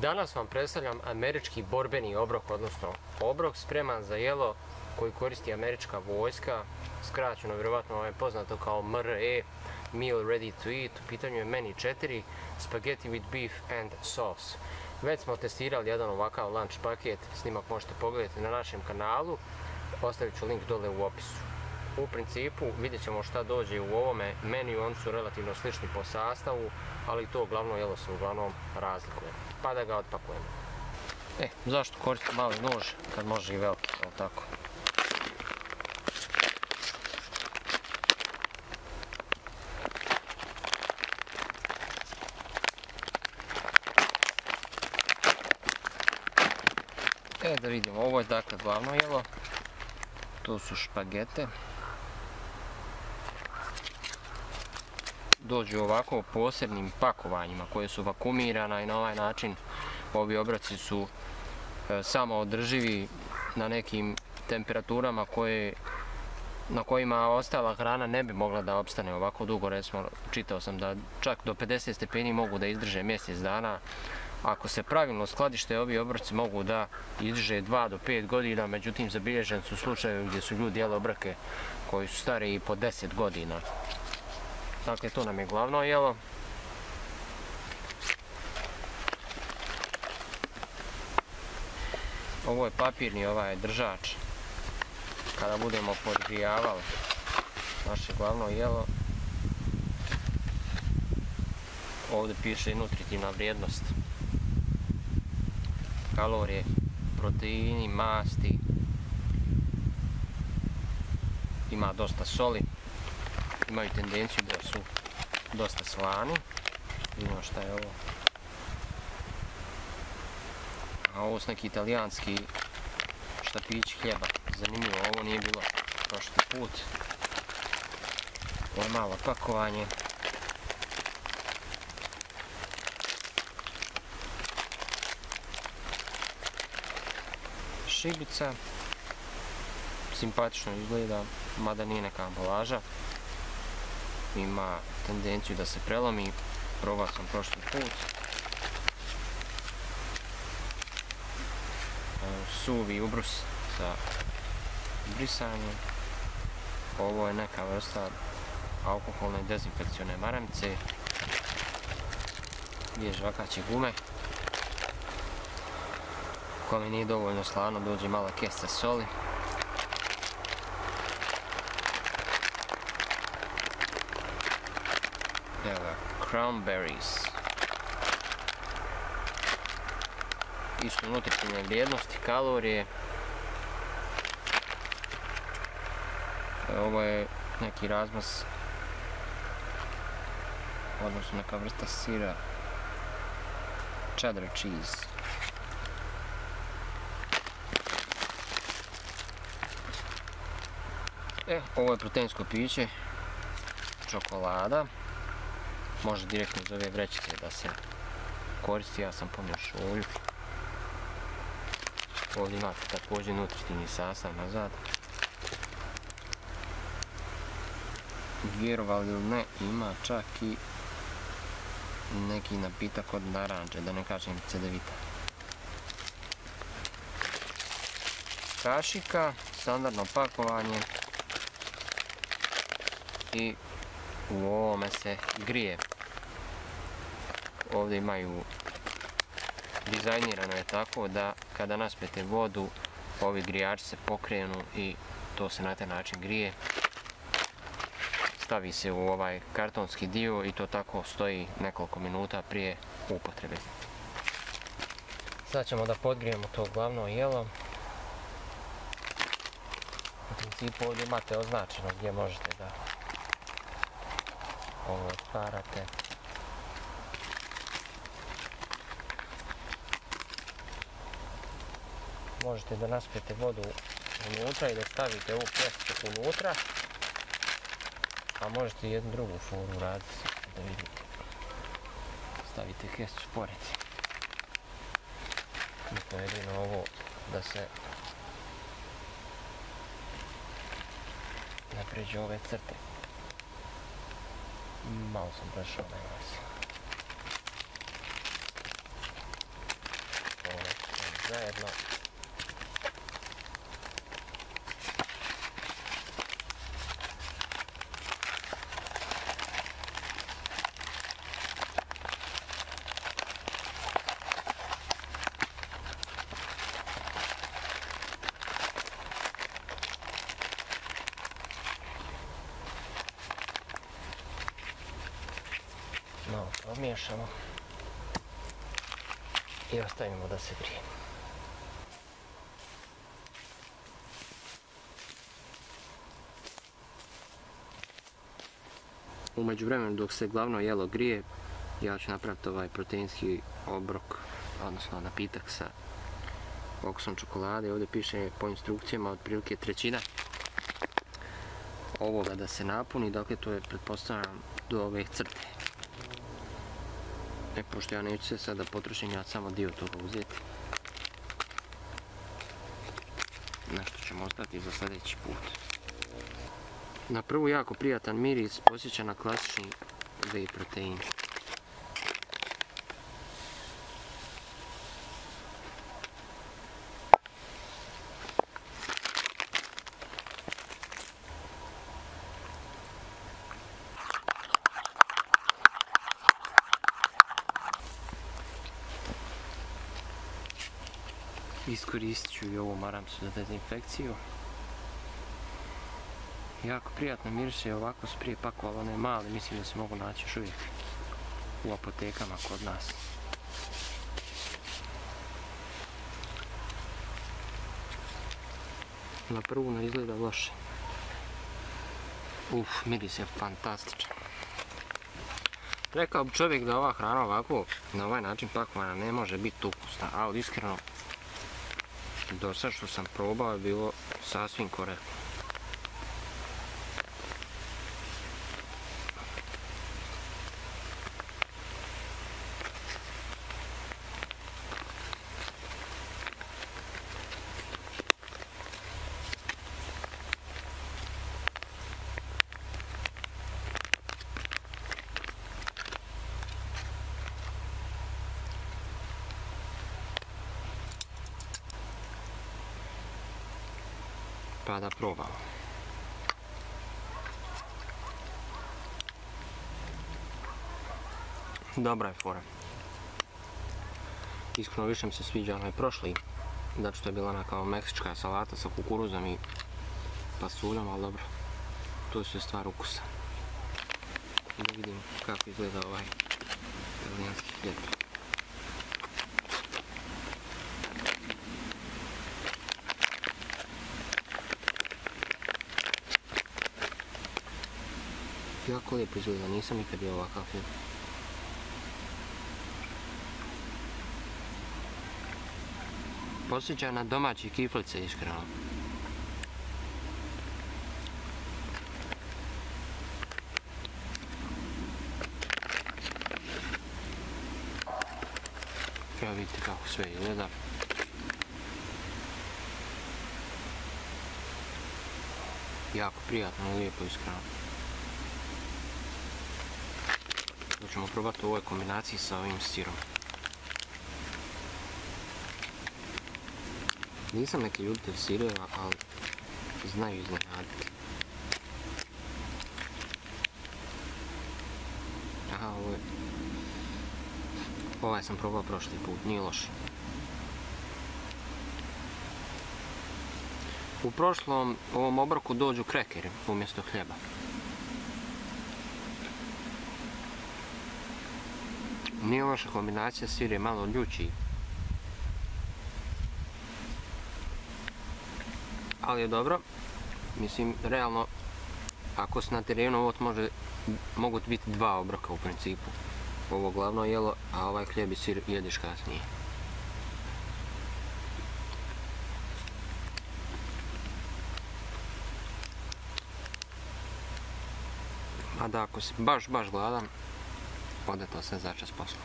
Danas vam predstavljam američki borbeni obrok, odnosno obrok spreman za jelo koji koristi američka vojska. Skraćeno, vjerovatno vam je poznato kao MRE, Meal Ready to Eat. U pitanju je meni 4, Spaghetti with Beef and Sauce. Već smo testirali jedan ovakav lunch paket, snimak možete pogledati na našem kanalu. Ostavit ću link dole u opisu. U principu vidjet ćemo šta dođe u ovome meniju, oni su relativno slični po sastavu, ali to glavno jelo se uglavnom razlikuje. Pa da ga otpakujemo. Zašto koristiti mali nož kad može i veliki, jel tako? Da vidimo, ovo je dakle glavno jelo. To su špagete. Dođu ovako u posebnim pakovanjima koje su vakumirana i na ovaj način ovi obroci su samoodrživi na nekim temperaturama na kojima ostala hrana ne bi mogla da opstane ovako dugo. Recimo, čitao sam da čak do 50 stepeni mogu da izdrže mjesec dana. Ako se pravilno skladište, ovi obroci mogu da izdrže 2 do 5 godina, međutim zabilježeni su slučajevi gdje su ljudi jeli obroke koji su stari i po 10 godina. Dakle, to nam je glavno jelo. Ovo je papirni držač kada budemo podgrijavali naše glavno jelo. Ovdje piše i nutritivna vrijednost, kalorije, proteini, masti, ima dosta soli, imaju tendenciju da su dosta slani. Vidimo šta je ovo. A ovo su neki italijanski štapići hljeba. Zanimljivo, ovo nije bilo prošli put. Ovo je malo pakovanje. Šibica. Simpatično izgleda, mada nije neka ambalaža. Ima tendenciju da se prelomi. Probao sam prošli put. Suvi ubrus za brisanje. Ovo je neka vrsta alkoholne dezinfekcione maramice. Gdje je žvakaće gume. Ko mi nije dovoljno slano, dođe mala kesa soli. Evo ga, cranberries. Isto nutritivne vrijednosti, kalorije. Ovo je neki razmaz, odnosno neka vrsta sira, cheddar cheese. Ovo je proteinsko piće, čokolada. Može direktno iz ove vrećice da se koristi, ja sam pomiješao ulju. Ovdje imate također nutritivni sastav nazad. Vjerovali ili ne, ima čak i neki napitak od naranđe, da ne kažem cedevita. Kašika, standardno pakovanje. I u ovome se grije. Ovdje imaju, dizajnirano je tako da kada naspete vodu, ovi grijači se pokrenu i to se na taj način grije. Stavi se u ovaj kartonski dio i to tako stoji nekoliko minuta prije upotrebe. Sad ćemo da podgrijemo to glavno jelo. U principu ovdje imate označeno gdje možete da ovo otvarate. Možete da naspijete vodu unutra i da stavite ovu kesicu unutra, a možete i jednu drugu foru raditi, da vidite. Stavite kesicu pored. Bitno je jedino ovo da se ne pređe ove crte. Malo sam prešao na glas. zajedno. Malo pomiješamo i ostavimo da se grije. U međuvremenu dok se glavno jelo grije, ja ću napraviti ovaj proteinski obrok, odnosno napitak sa okusom čokolade. Ovdje piše po instrukcijama otprilike trećina ovoga da se napuni, dakle to je pretpostavljam do ove crte. Pošto ja neću se sada potrošim, ja samo dio toga uzeti. Nešto ćemo ostati za sljedeći put. Na prvu jako prijatan miris, podsjeća na klasični whey protein. Iskoristit ću i ovu maramcu za dezinfekciju. Jako prijatno miriše, ovako su prije pakovali one male, mislim da se mogu naći još uvijek u apotekama kod nas. Na prvu ne izgleda loše. Miris je fantastičan. Rekao bi čovjek da ova hrana ovako, na ovaj način pakovana, ne može biti ukusna, ali iskreno, do sad što sam probao je bilo sasvim korektno. Pa da probamo. Dobra je fora. Iskreno više mi se sviđa onaj prošli, zato što je bila ona kao meksička salata sa kukuruzom i pasuljom, ali dobro, to je sve stvar ukusa. Da vidim kako izgleda ovaj italijanski hljeb. Jako lijepo izgleda, nisam nikad jeo ovakav hljeb. Posjeća na domaći kiflice, iskreno. Evo vidite kako sve izgleda. Jako prijatno i lijepo, iskreno. To ćemo probati u ovoj kombinaciji sa ovim sirom. Nisam neki ljubitelj sireva, ali znaju iznenaditi. Aha, ovaj sam probao prošli put, nije loš. U prošlom ovom obroku dođu krekeri umjesto hljeba. Nije loša kombinacija, sir je malo ljući. Ali je dobro. Mislim, realno, ako si na terenu, ovo mogu biti dva obroka u principu. Ovo glavno jelo, a ovaj hljeb i sir jediš kasnije. A da, ako si baš gladan, ode to sve začas posla.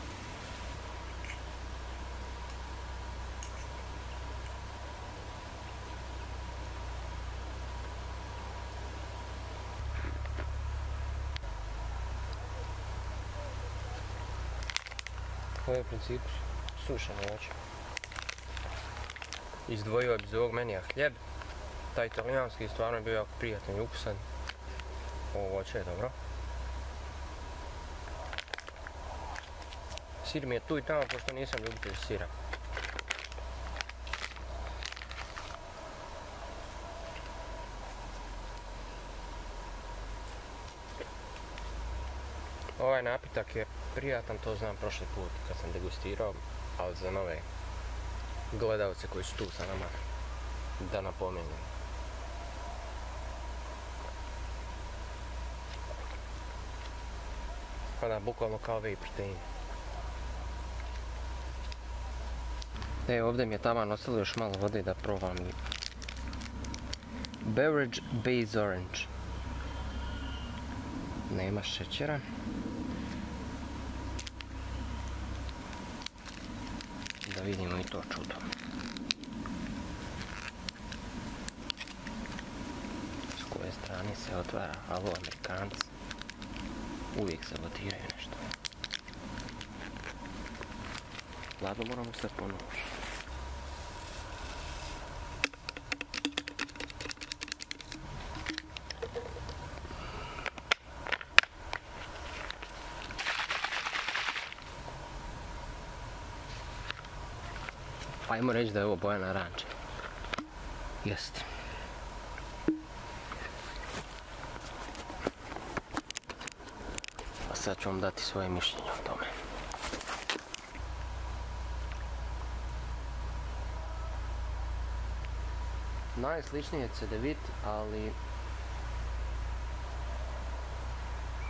Ovo je u principu sušeno voće. Izdvojio bi iz ovog menija hljeb. Taj italijanski stvarno je bio jako prijatan i ukusan. Ovo voće je dobro. Sir mi je tu i tamo, pošto nisam ljubitelj sira. Ovaj napitak je prijatan, to znam prošli put kad sam degustirao, ali za nove gledalce koji su tu sa nama, da napomenem. Pa da, bukvalno kao whey protein. Ovdje mi je taman ostalo još malo vode da probam i Beverage Base Orange. Nema šećera. Da vidimo i to čudo. S koje strane se otvara, alo Amerikanci. Uvijek sabotiraju nešto. Ladno moramo se ponoviti. Ajmo reći da je ovo boja naranče. Jeste. A sad ću vam dati svoje mišljenje o tome. Najsličniji je cedevit, ali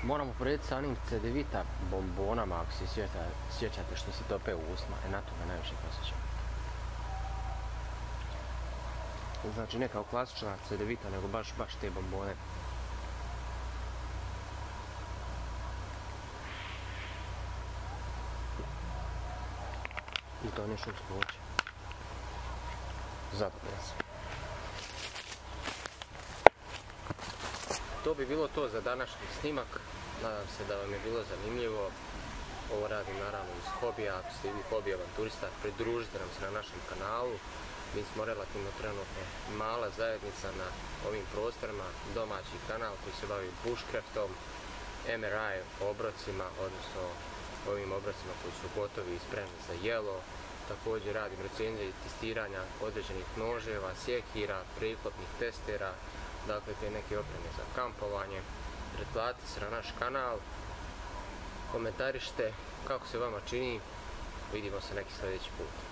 moramo porediti sa onim cedevita bombonama, ako se sjećate što se tope u ustima. Na to me najviše posjećam. Znači ne kao klasična cedevita, nego baš te bombone. I to nije šumsko voće. Zadovoljan sam. To bi bilo to za današnji snimak. Nadam se da vam je bilo zanimljivo. Ovo radim naravno iz hobija. Ako ste vi hobi avanturista, pridružite nam se na našem kanalu. Mi smo relativno trenutno mala zajednica na ovim prostorima, domaći kanal koji se bavi bushcraftom, MRI obrocima, odnosno ovim obrocima koji su gotovi i spremni za jelo. Također radim recenzije i testiranja određenih noževa, sjekira, priklopnih testera, dakle te neke opreme za kampovanje. Pretplatite se na naš kanal, komentarišite kako se vama čini, vidimo se neki sljedeći put.